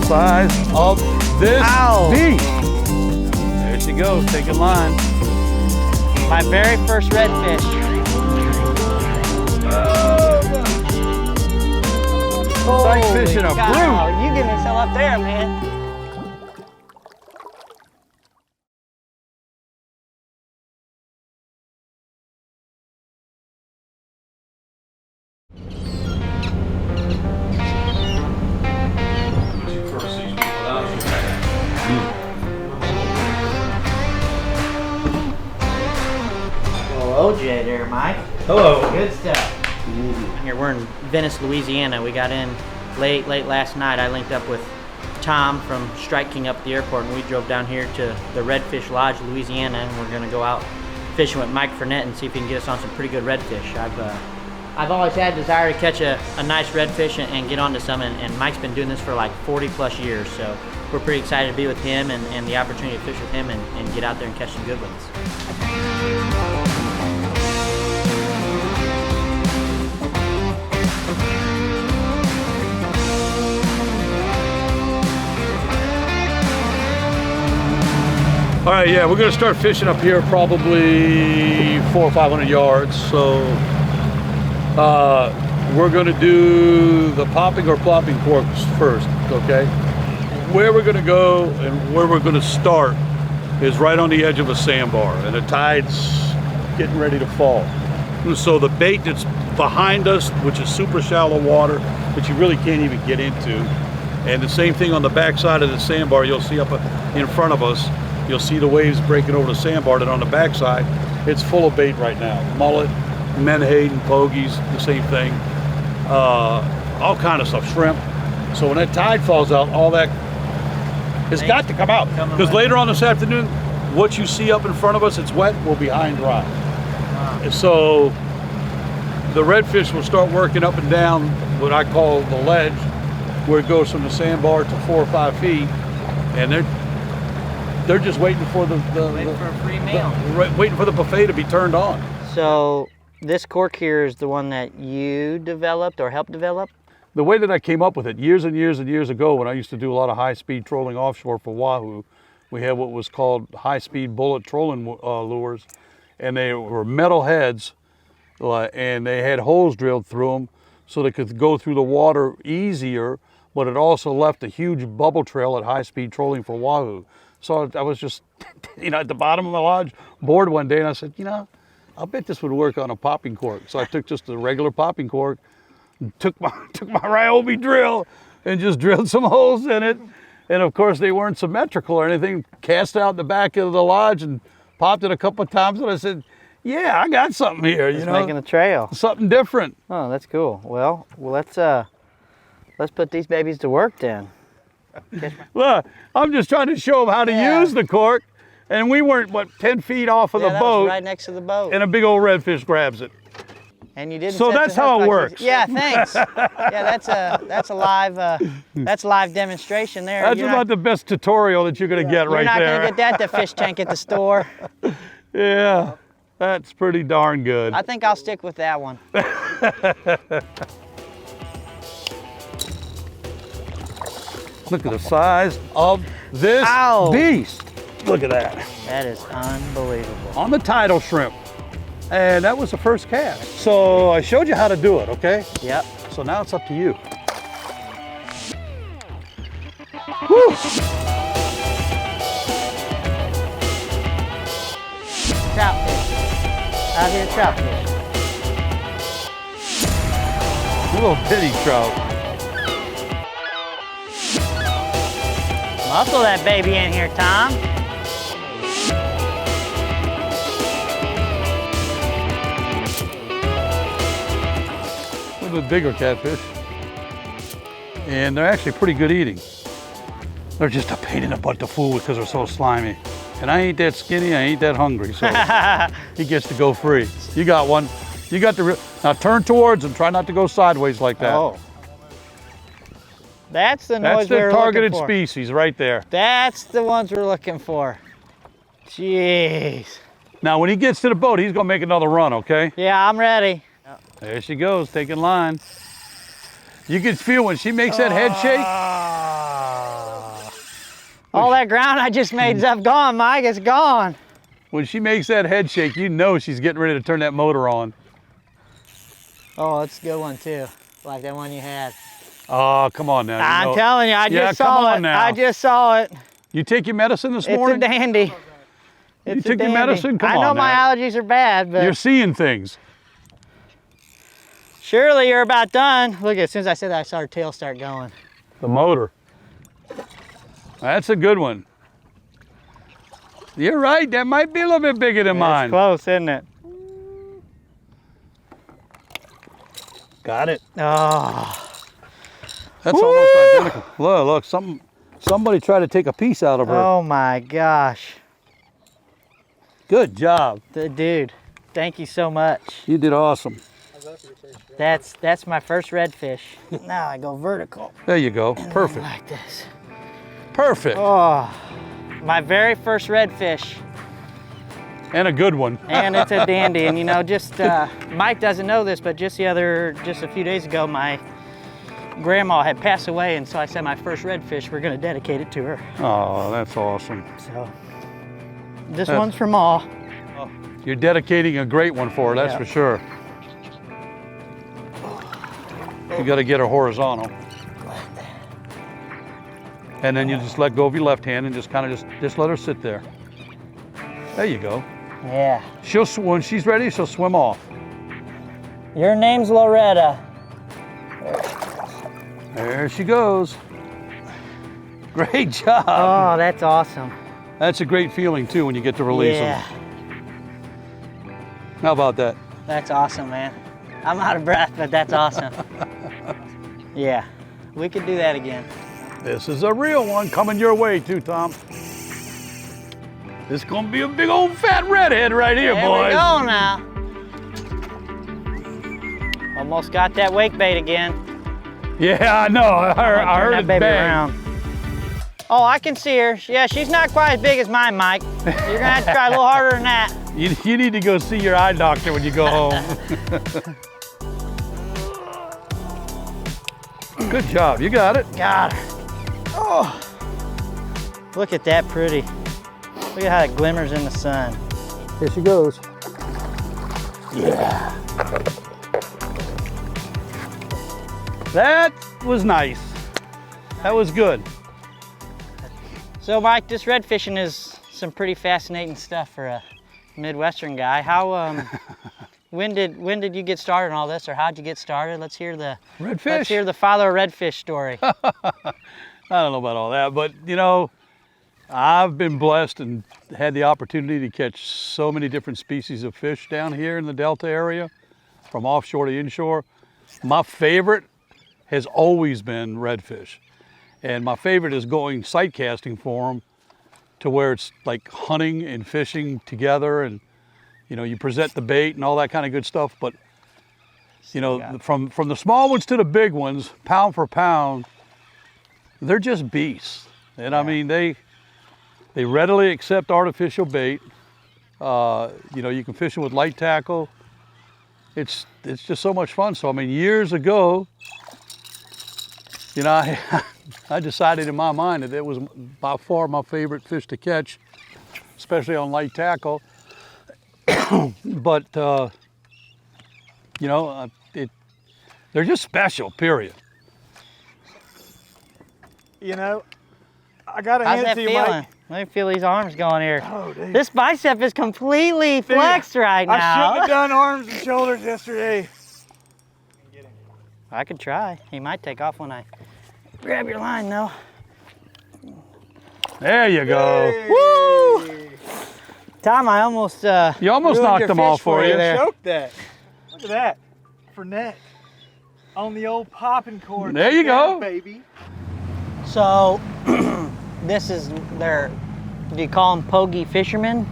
size of this beast. There she goes, taking line. My very first redfish. It's like fishing a brute. You getting yourself up there, man. OJ there, Mike. Hello. Good stuff. Here we're in Venice, Louisiana. We got in late last night. I linked up with Tom from Strike King up at the airport, and we drove down here to the Redfish Lodge of Louisiana, and we're gonna go out fishing with Mike Frenette and see if he can get us on some pretty good redfish. I've always had a desire to catch a nice redfish and get onto some, and Mike's been doing this for like 40 plus years, so we're pretty excited to be with him and the opportunity to fish with him and get out there and catch some good ones. All right, yeah, we're gonna start fishing up here probably 400 or 500 yards. So we're gonna do the popping or plopping corks first, okay? Where we're gonna go and where we're gonna start is right on the edge of a sandbar, and the tide's getting ready to fall. So the bait that's behind us, which is super shallow water, which you really can't even get into, and the same thing on the back side of the sandbar, you'll see up in front of us. You'll see the waves breaking over the sandbar, and on the backside, it's full of bait right now. Mullet, menhaden, pogies, the same thing. All kind of stuff, shrimp. So when that tide falls out, all that has got to come out. Because later on this afternoon, what you see up in front of us, it's wet, will be high and dry. Wow. So the redfish will start working up and down what I call the ledge, where it goes from the sandbar to 4 or 5 feet, and they're just waiting for waiting for a free meal. Waiting for the buffet to be turned on. So this cork here is the one that you developed or helped develop? The way that I came up with it, years and years and years ago, when I used to do a lot of high-speed trolling offshore for Wahoo, we had what was called high-speed bullet trolling lures, and they were metal heads, and they had holes drilled through them so they could go through the water easier, but it also left a huge bubble trail at high-speed trolling for Wahoo. So I was just, at the bottom of my lodge board one day, and I said, I'll bet this would work on a popping cork. So I took just a regular popping cork, took my Ryobi drill, and just drilled some holes in it. And of course, they weren't symmetrical or anything. Cast out the back of the lodge and popped it a couple of times, and I said, yeah, I got something here. It's making a trail. Something different. Oh, that's cool. Well, let's put these babies to work then. Look, I'm just trying to show them how to use the cork, and we weren't, 10 feet off of the boat. Was right next to the boat. And a big old redfish grabs it. And you didn't. So that's how it works. Yeah, thanks. Yeah, that's a live demonstration there. That's about the best tutorial that you're gonna get right there. You're not gonna get that at the fish tank at the store. Yeah, that's pretty darn good. I think I'll stick with that one. Look at the size of this beast. Look at that. That is unbelievable. On the tidal shrimp. And that was the first cast. So I showed you how to do it, okay? Yep. So now it's up to you. Woo! Trout fish. Out here trout fish. Little bitty trout. Muscle that baby in here, Tom. A little bit bigger catfish. And they're actually pretty good eating. They're just a pain in the butt to fool with because they're so slimy. And I ain't that skinny, I ain't that hungry, so he gets to go free. You got one. You got the now turn towards him. Try not to go sideways like that. Oh. That's the noise we're looking for. That's the targeted species right there. That's the ones we're looking for. Jeez. Now, when he gets to the boat, he's gonna make another run, okay? Yeah, I'm ready. There she goes, taking line. You can feel when she makes that head shake. All that ground I just made's up gone, Mike. It's gone. When she makes that head shake, you know she's getting ready to turn that motor on. Oh, it's a good one too. Like that one you had. Oh, come on now. I'm telling you, I just come saw on it. now. I just saw it. You take your medicine this It's morning? a dandy. You took your medicine? Come I know on my now. allergies are bad, but You're seeing things. surely you're about done. Look, as soon as I said that, I saw her tail start going. The motor. That's a good one. You're right. That might be a little bit bigger than mine. It's close, isn't it? Got it. Oh, That's almost identical. Look, somebody tried to take a piece out of her. oh my gosh. Good job. Dude, thank you so much. You did awesome. That's my first redfish. Now I go vertical. There you go. Perfect. Like this. Perfect. Oh, my very first redfish. And a good one. And it's a dandy. And you know, just Mike doesn't know this, but just a few days ago, my grandma had passed away, and so I said my first redfish, we're gonna dedicate it to her. Oh, that's awesome. So this one's from Ma. You're dedicating a great one for her, that's Yeah. for sure. You got to get her horizontal. And then you just let go of your left hand and just kind of just let her sit there. There you go. Yeah. When she's ready, she'll swim off. Your name's Loretta. There she goes. Great job. Oh, that's awesome. That's a great feeling too when you get to release Yeah, them. How about that? that's awesome, man. I'm out of breath, but that's awesome. Yeah, we could do that again. This is a real one coming your way too, Tom. This is gonna be a big old fat redhead right here, There boys. we go now. Almost got that wake bait again. Yeah, I know. I heard Turn it that baby bang. around. Oh, I can see her. Yeah, she's not quite as big as mine, Mike. You're gonna have to try a little harder than that. You need to go see your eye doctor when you go home. Good job, you got it. Got her. Oh, look at that pretty. Look at how it glimmers in the sun. Here she goes. Yeah. That was nice. That was good. So, Mike, this red fishing is some pretty fascinating stuff for a Midwestern guy. How, when did you get started on all this, or how'd you get started? Let's hear the Redfish? Let's hear the father of redfish story. I don't know about all that, but you know, I've been blessed and had the opportunity to catch so many different species of fish down here in the Delta area, from offshore to inshore. My favorite has always been redfish. And my favorite is going sight casting for them, to where it's like hunting and fishing together, and you know, you present the bait and all that kind of good stuff. But you know, from the small ones to the big ones, pound for pound, they're just beasts. And I mean, they readily accept artificial bait. You know, you can fish them with light tackle. It's just so much fun. So I mean, years ago, you know, I decided in my mind that it was by far my favorite fish to catch, especially on light tackle. But you know, they're just special, period. You know, I got to How's hand that it to you, feeling? Mike. Let me feel these arms going here. Oh, dude. This bicep is completely flexed right I now. shouldn't have done arms and shoulders yesterday. I could try. He might take off when I grab your line, though. There you go. Woo! Tom, I almost You almost ruined knocked your them fish off for you. there. Choked that. Look at that. Frenette. On the old popping cord. There you go. Baby. So, this is their, do you call them Pogey fishermen?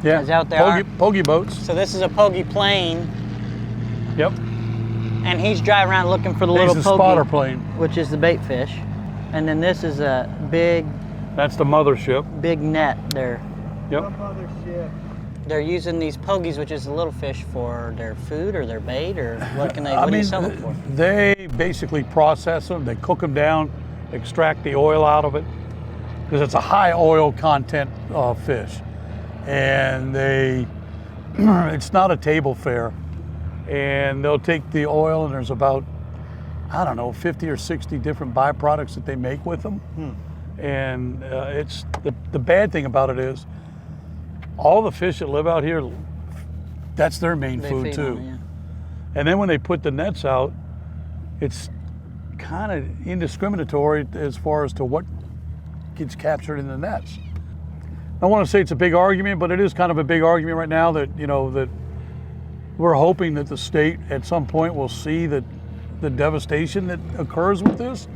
Yeah. Is that what they are? Pogey boats. So this is a Pogey plane, Yep. and he's driving around looking for the He's little the Pogey, spotter plane. which is the bait fish. And then this is a big That's the mothership. net. They're Yep. Mothership. using these Pogies, which is the little fish, for their food or their bait, or what can they? I What do you mean, sell them for? they basically process them. They cook them down, extract the oil out of it, because it's a high oil content fish, and it's not a table fare, and they'll take the oil, and there's about, I don't know, 50 or 60 different byproducts that they make with them. And it's the bad thing about it is all the fish that live out here, that's their main food too. And then when they put the nets out, it's kind of indiscriminatory as far as to what gets captured in the nets. I don't want to say it's a big argument, but it is kind of a big argument right now that, that we're hoping that the state at some point will see that the devastation that occurs with this,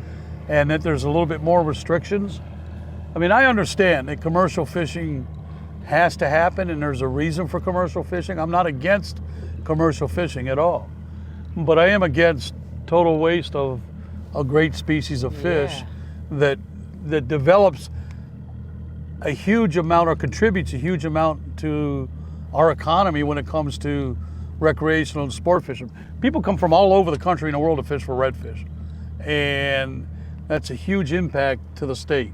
and that there's a little bit more restrictions. I mean, I understand that commercial fishing has to happen, and there's a reason for commercial fishing. I'm not against commercial fishing at all, but I am against total waste of a great species of fish that develops a huge amount or contributes a huge amount to our economy when it comes to recreational and sport fishing. People come from all over the country and the world to fish for redfish, and that's a huge impact to the state.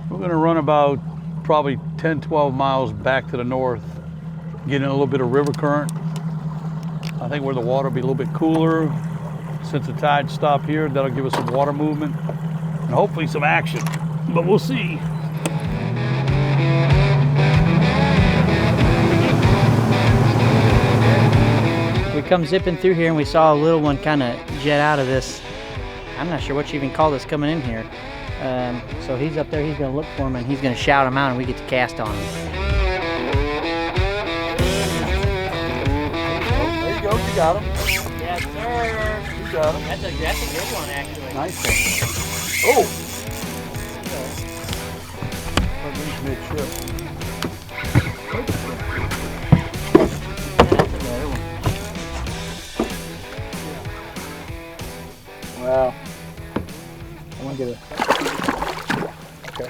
We're going to run about probably 10, 12 miles back to the north, getting a little bit of river current. I think where the water will be a little bit cooler. Since the tide stopped here, that'll give us some water movement and hopefully some action, but we'll see. We come zipping through here and we saw a little one kind of jet out of this. I'm not sure what you even call this coming in here. So he's up there, he's gonna look for him and he's gonna shout him out and we get to cast on him. There you go, you got him. Yes, sir. You got him. That's a good one, actually. Nice one. Oh! Midship. Wow. I want to get a... Okay.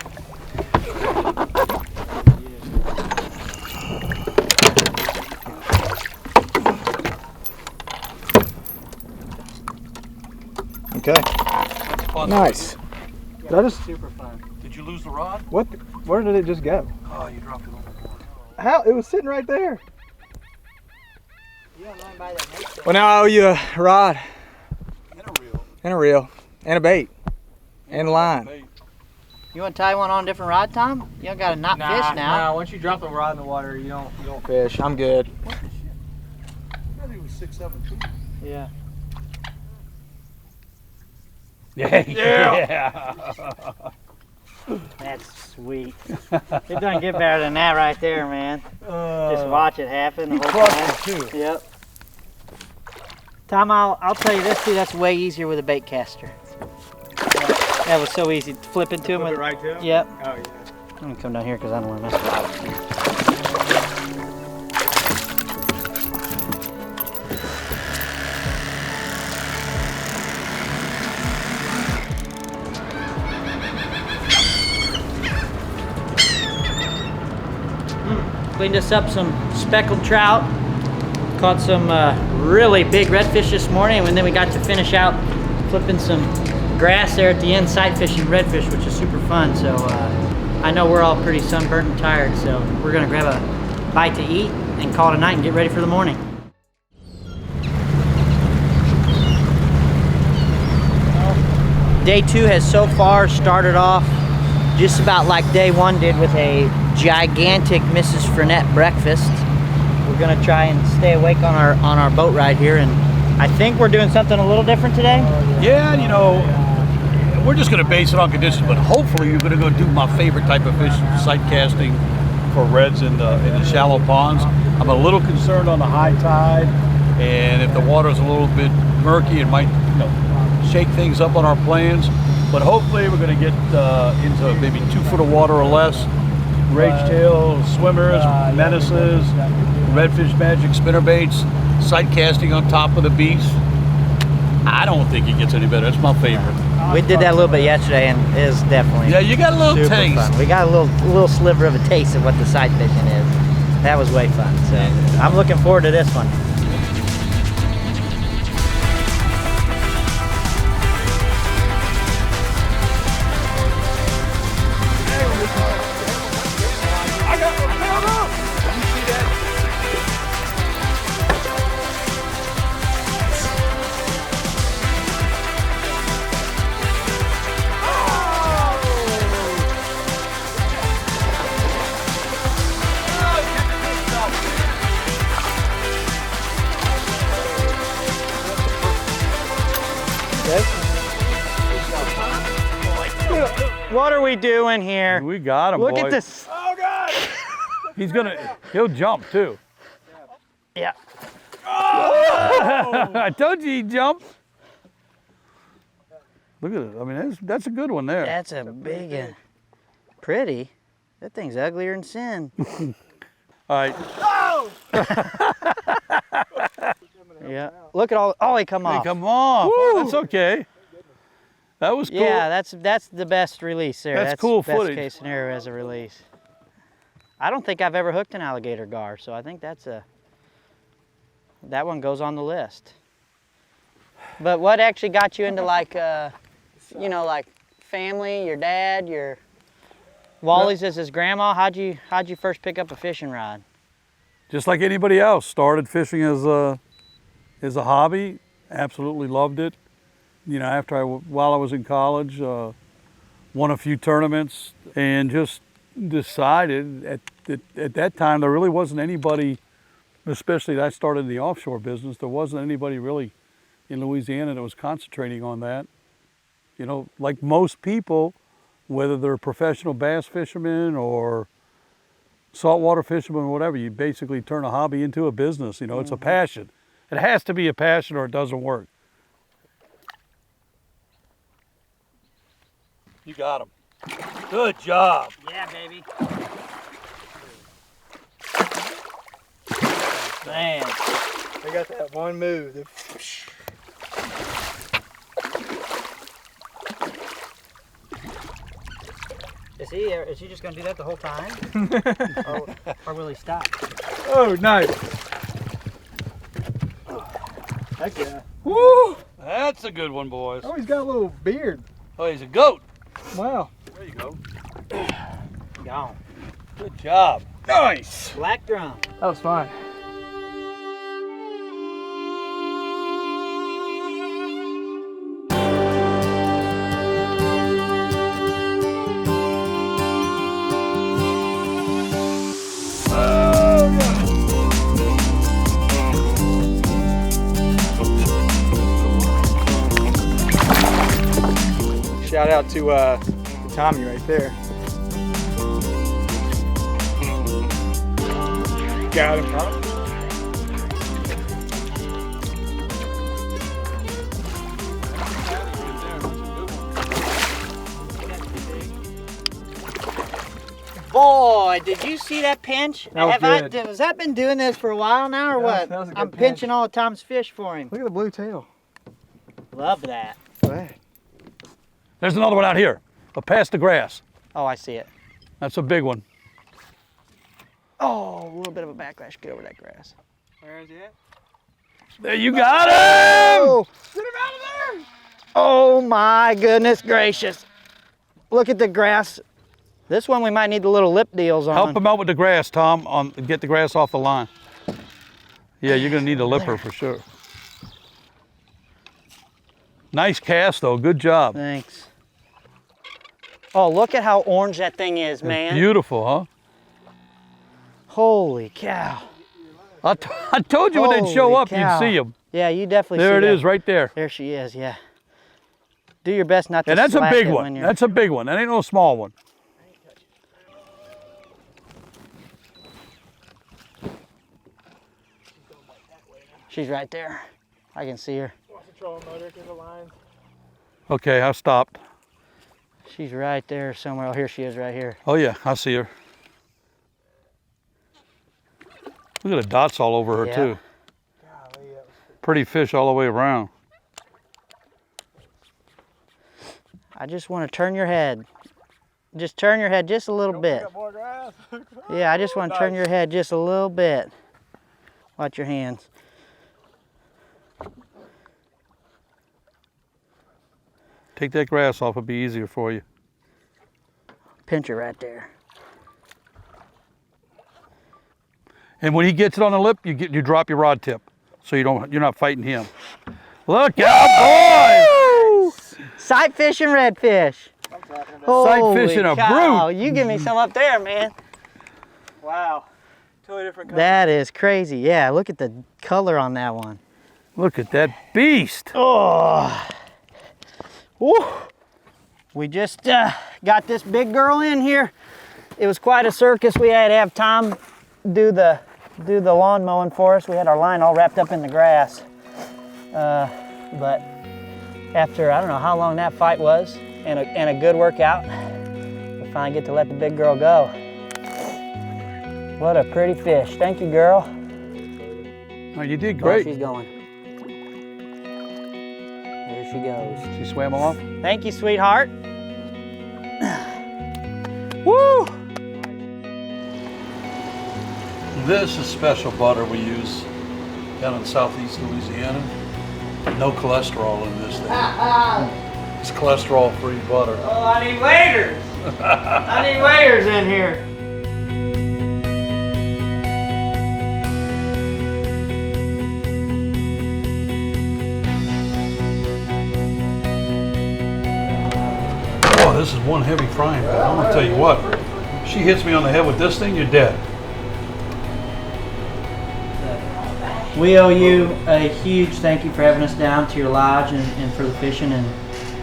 Okay. Fun. Nice. Did I just... Super fun. Did you lose the rod? What? Where did it just go? Oh, you dropped it overboard. How? It was sitting right there. You don't mind by that next Well, now I owe you a rod. And a reel. And a reel. And a bait. And a line. You want to tie one on a different rod, Tom? You don't got to not fish now. Nah, once you drop the rod in the water, you don't fish. I'm good. What the shit? I thought he was 6, 7 feet. Yeah. Yeah. That's sweet. It doesn't get better than that right there, man. Just watch it happen the You whole crushed time. it too. Yep. Tom, I'll tell you this too, that's way easier with a bait caster. That was so easy. Flip into him with it right to him? Yep. Oh, yeah. I'm gonna come down here because I don't want to mess with it. Cleaned us up some speckled trout. Caught some really big redfish this morning, and then we got to finish out flipping some grass there at the end, sight fishing redfish, which is super fun. So I know we're all pretty sunburnt and tired, so we're gonna grab a bite to eat and call it a night and get ready for the morning. Day 2 has so far started off just about like day 1 did, with a gigantic Mrs. Frenette breakfast. We're gonna try and stay awake on our boat ride here, and I think we're doing something a little different today. Yeah, we're just going to base it on conditions, but hopefully you're going to go do my favorite type of fish, sight casting for reds in the shallow ponds. I'm a little concerned on the high tide, and if the water's a little bit murky, it might shake things up on our plans. But hopefully we're going to get into maybe 2 foot of water or less. Rage tail, swimmers, menaces, redfish magic spinnerbaits, sight casting on top of the beast. I don't think it gets any better. It's my favorite. We did that a little bit yesterday, and it is definitely Yeah, you got a little super taste. fun. We got a little sliver of a taste of what the sight fishing is. That was way fun. So I'm looking forward to this one. What are we doing here? We got him, Look boy. at this. Oh God! He'll jump too. Yeah. I told you he'd jump. Look at it. I mean, that's a good one there. That's a big one. Pretty. That thing's uglier than sin. All right. Oh! Yeah. Look at all. Oh, he come Hey, off. come on. Oh, that's okay. That was cool. Yeah, that's the best release there. That's cool best footage. case scenario as a release. I don't think I've ever hooked an alligator gar, so I think that one goes on the list. But what actually got you into like, like family, your dad, your Wally's is his grandma? How'd you first pick up a fishing rod? Just like anybody else, started fishing as a hobby. Absolutely loved it. You know, while I was in college, won a few tournaments, and just decided at that time there really wasn't anybody, especially that I started in the offshore business, there wasn't anybody really in Louisiana that was concentrating on that. You know, like most people, whether they're professional bass fishermen or saltwater fishermen or whatever, you basically turn a hobby into a business. You know, it's a passion. It has to be a passion or it doesn't work. You got him. Good job. Yeah, baby. Man, they got that one move. Is he just gonna do that the whole time? or will he stop? Oh, nice. Heck yeah. Woo! That's a good one, boys. Oh, he's got a little beard. Oh, he's a goat. Wow. There you go. Gone. Good job. Nice. Black drum. That was fine. Shout out to Tommy right there. Got him. Boy, did you see that pinch? That was good. Has that been doing this for a while now or what? That was a good I'm pinch. pinching all of Tom's fish for him. Look at the blue tail. Love that. Hey. There's another one out here, but past the grass. Oh, I see it. That's a big one. Oh, a little bit of a backlash. Get over that grass. Where is he at? There you got him! Oh, Get him out of there! oh my goodness gracious. Look at the grass. This one we might need the little lip deals on. Help him out with the grass, Tom, get the grass off the line. Yeah, you're gonna need a lipper for sure. Nice cast though, good job. Thanks. Oh, look at how orange that thing is, man. Beautiful, huh? Holy cow. I told you when they'd show Holy up, cow. you'd see them. Yeah, you definitely see There it that. is, right there. There she is, yeah. Do your best not to And that's a slack big it one. when you're- That's a big one. That ain't no small one. She's right there. I can see her. Trolling motor through the lines. Okay, I stopped. She's right there somewhere. Oh, here she is right here. Oh yeah, I see her. Look at the dots all over her Yeah. too. Pretty fish all the way around. I just want to turn your head. Just turn your head just a little bit. Got more grass. Yeah, I just want to turn your head just a little bit. Watch your hands. Take that grass off, it'll be easier for you. Pinch her right there. And when he gets it on the lip, you drop your rod tip, so you're not fighting him. Look out, boys! Sight fishing redfish. Sight fishing a cow. brute. You give me some up there, man. Wow. Totally different color. That is crazy. Yeah, look at the color on that one. Look at that beast. Oh. Woo. We just got this big girl in here. It was quite a circus. We had to have Tom do the lawn mowing for us. We had our line all wrapped up in the grass. But after, I don't know how long that fight was, and a good workout, we finally get to let the big girl go. What a pretty fish. Thank you, girl. Oh, you did There great. she's going. There she goes. She swam off. Thank you, sweetheart. Woo! This is special butter we use down in southeast Louisiana. No cholesterol in this thing. It's cholesterol-free butter. Oh, I need waiters. I need waiters in here. Oh, this is one heavy frying pan. I'm gonna tell you what. She hits me on the head with this thing, you're dead. We owe you a huge thank you for having us down to your lodge and for the fishing. And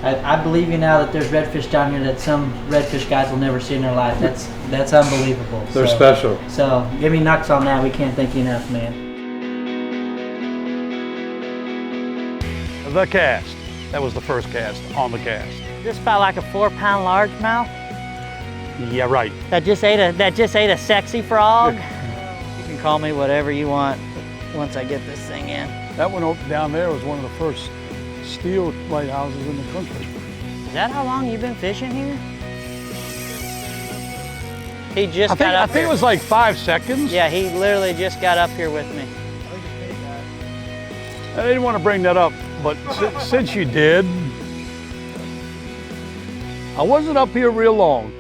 I believe you now that there's redfish down here that some redfish guys will never see in their life. That's unbelievable. They're special. So give me nucks on that. We can't thank you enough, man. The cast. That was the first cast on the cast. Just about like a 4-pound largemouth Yeah, right. that just ate a sexy frog. You can call me whatever you want once I get this thing in. That one down there was one of the first steel lighthouses in the country. Is that how long you've been fishing here? He just I got up think here. it was like 5 seconds. Yeah, he literally just got up here with me. I didn't want to bring that up, but since you did, I wasn't up here real long.